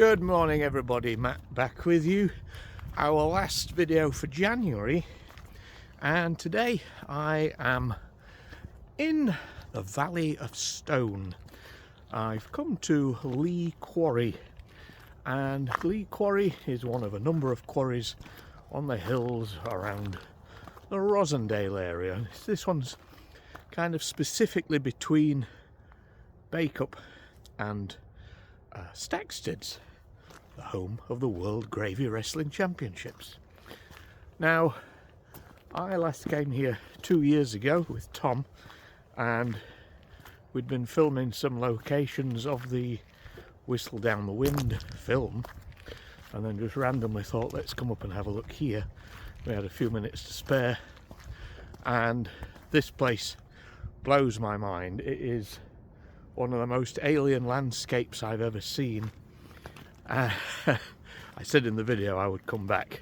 Good morning everybody, Matt back with you. Our last video for January, and today I am in the Valley of Stone. I've come to Lee Quarry, and Lee Quarry is one of a number of quarries on the hills around the Rossendale area. This one's kind of specifically between Bacup and Stacksteads, the home of the World Gravy Wrestling Championships. Now, I last came here 2 years ago with Tom, and we'd been filming some locations of the Whistle Down the Wind film, and then just randomly thought, let's come up and have a look here. We had a few minutes to spare, and this place blows my mind. It is one of the most alien landscapes I've ever seen. I said in the video I would come back.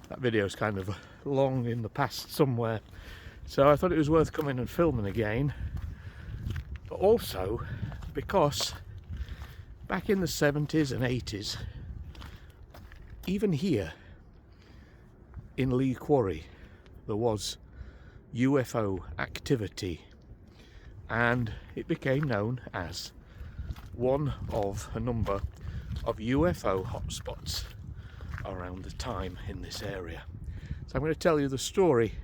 That video's kind of long in the past somewhere, so I thought it was worth coming and filming again. But also because back in the 70s and 80s, even here in Lee Quarry, there was UFO activity, and it became known as one of a number of UFO hotspots around the time in this area. So I'm going to tell you the story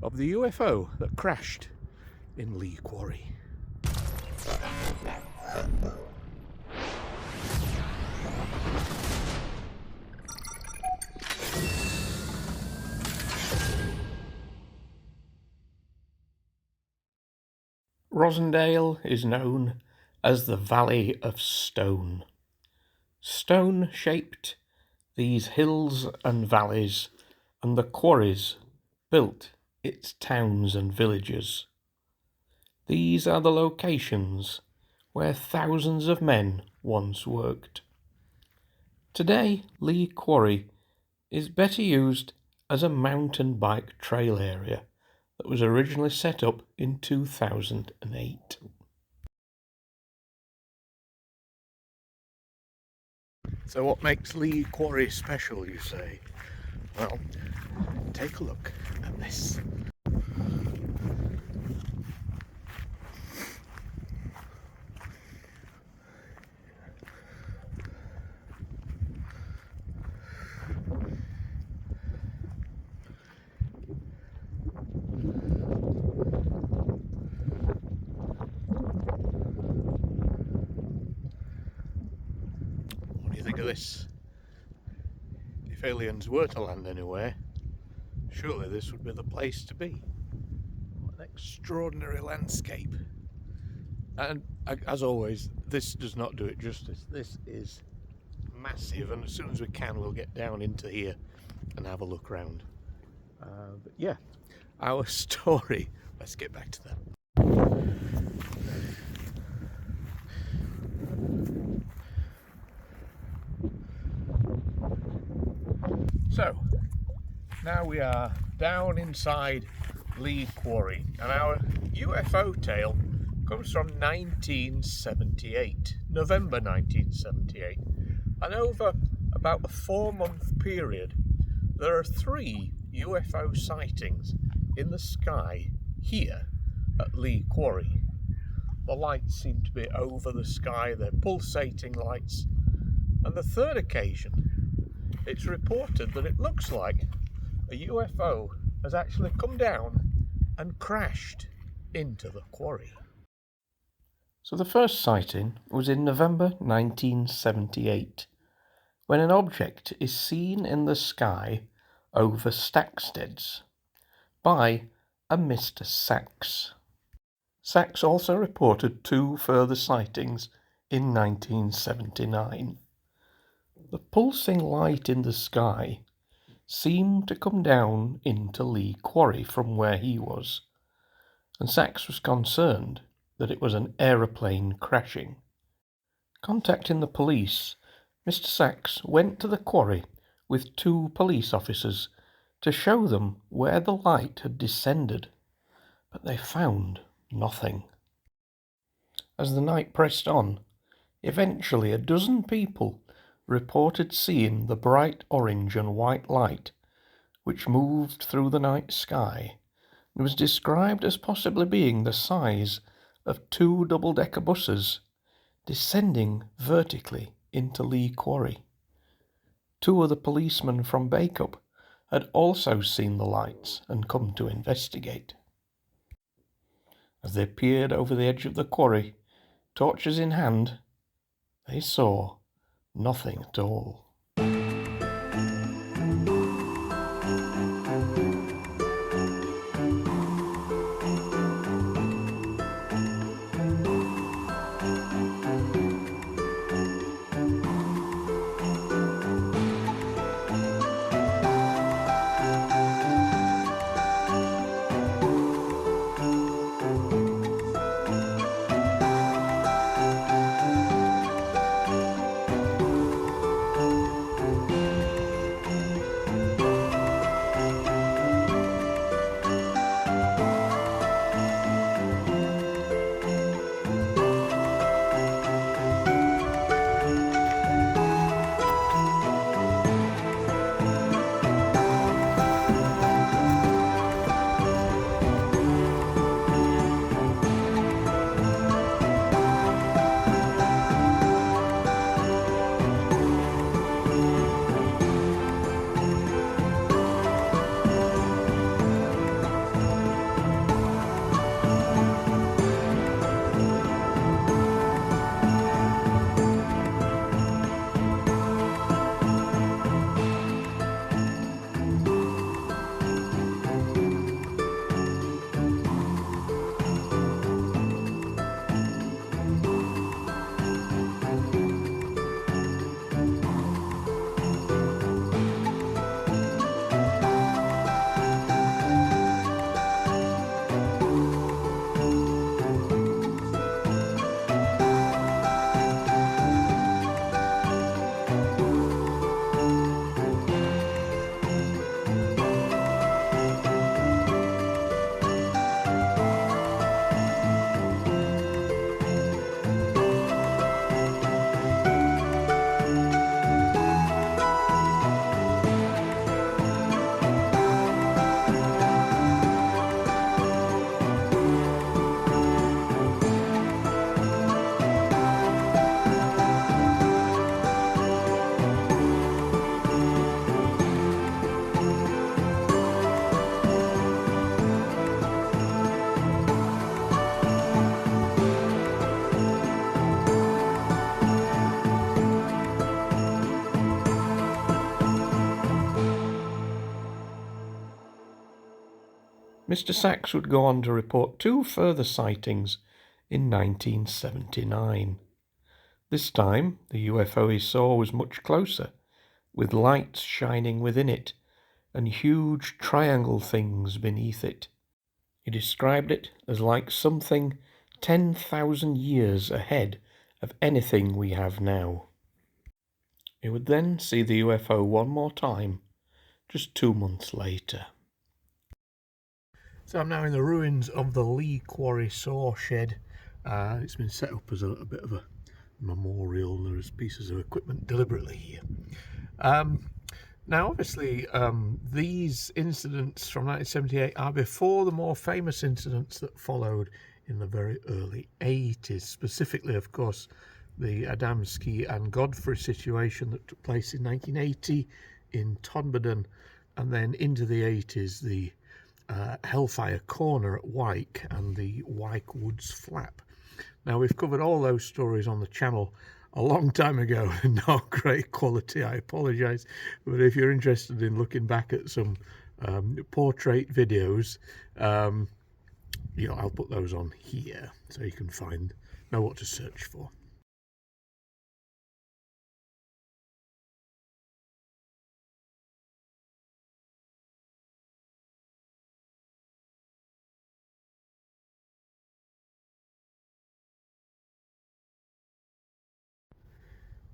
of the UFO that crashed in Lee Quarry. Rossendale is known as the Valley of Stone. Stone-shaped, these hills and valleys and the quarries built its towns and villages. These are the locations where thousands of men once worked. Today, Lee Quarry is better used as a mountain bike trail area that was originally set up in 2008. So what makes Lee Quarry special, you say? Well, take a look at this. Think of this. If aliens were to land anywhere, surely this would be the place to be. What an extraordinary landscape. And as always, this does not do it justice. This is massive, and as soon as we can, we'll get down into here and have a look around. But yeah, our story. Let's get back to that. So, now we are down inside Lee Quarry, and our UFO tale comes from 1978, November 1978, and over about a 4-month period, there are 3 UFO sightings in the sky here at Lee Quarry. The lights seem to be over the sky, they're pulsating lights, and the third occasion, it's reported that it looks like a UFO has actually come down and crashed into the quarry. So the first sighting was in November 1978, when an object is seen in the sky over Stacksteads by a Mr. Sachs. Sachs also reported 2 further sightings in 1979. The pulsing light in the sky seemed to come down into Lee Quarry from where he was, and Sachs was concerned that it was an aeroplane crashing. Contacting the police, Mr. Sachs went to the quarry with 2 police officers to show them where the light had descended, but they found nothing. As the night pressed on, eventually a dozen people reported seeing the bright orange and white light which moved through the night sky and was described as possibly being the size of 2 double-decker buses descending vertically into Lee Quarry. 2 of the policemen from Bacup had also seen the lights and come to investigate. As they peered over the edge of the quarry, torches in hand, they saw nothing at all. Mr. Sachs would go on to report 2 further sightings in 1979. This time, the UFO he saw was much closer, with lights shining within it and huge triangle things beneath it. He described it as like something 10,000 years ahead of anything we have now. He would then see the UFO one more time, just 2 months later. So I'm now in the ruins of the Lee Quarry saw shed. It's been set up as a bit of a memorial. There's pieces of equipment deliberately here. Now obviously these incidents from 1978 are before the more famous incidents that followed in the very early 80s. Specifically, of course, the Adamski and Godfrey situation that took place in 1980 in Todmorden, and then into the 80s the Hellfire Corner at Wyke and the Wyke Woods Flap. Now we've covered all those stories on the channel a long time ago in not great quality, I apologise, but if you're interested in looking back at some portrait videos, I'll put those on here so you can know what to search for.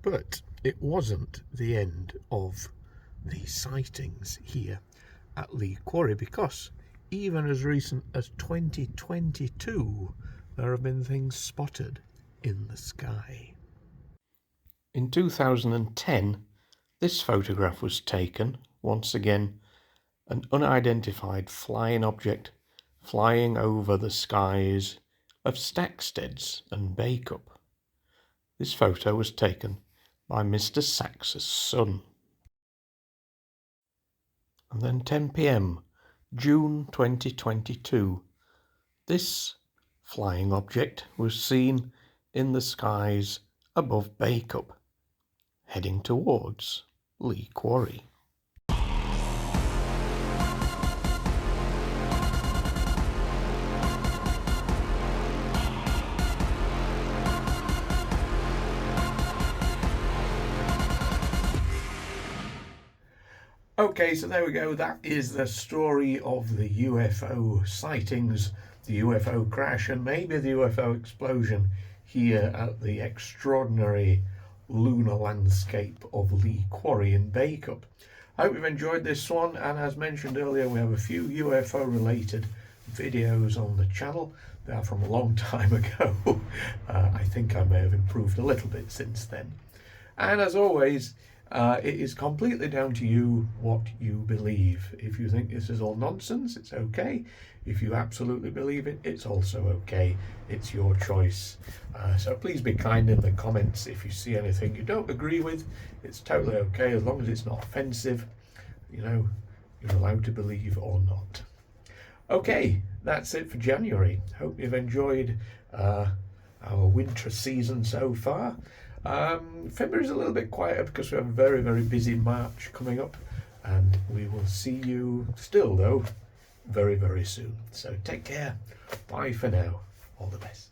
But it wasn't the end of the sightings here at Lee Quarry, because even as recent as 2022 there have been things spotted in the sky. In 2010, this photograph was taken, once again, an unidentified flying object flying over the skies of Stacksteads and Bacup. This photo was taken by Mr. Sachs's son. And then 10 p.m, June 2022, this flying object was seen in the skies above Bacup, heading towards Lee Quarry. Okay, so there we go. That is the story of the UFO sightings, the UFO crash, and maybe the UFO explosion here at the extraordinary lunar landscape of Lee Quarry in Bacup. I hope you've enjoyed this one, and as mentioned earlier, we have a few UFO related videos on the channel. They are from a long time ago. I think I may have improved a little bit since then. And as always, it is completely down to you what you believe. If you think this is all nonsense, it's okay. If you absolutely believe it, it's also okay. It's your choice. So please be kind in the comments. If you see anything you don't agree with, it's totally okay, as long as it's not offensive. You know, you're allowed to believe or not. Okay, that's it for January. Hope you've enjoyed our winter season so far. February is a little bit quieter because we have a very, very busy March coming up, and we will see you still, though, very, very soon. So take care. Bye for now. All the best.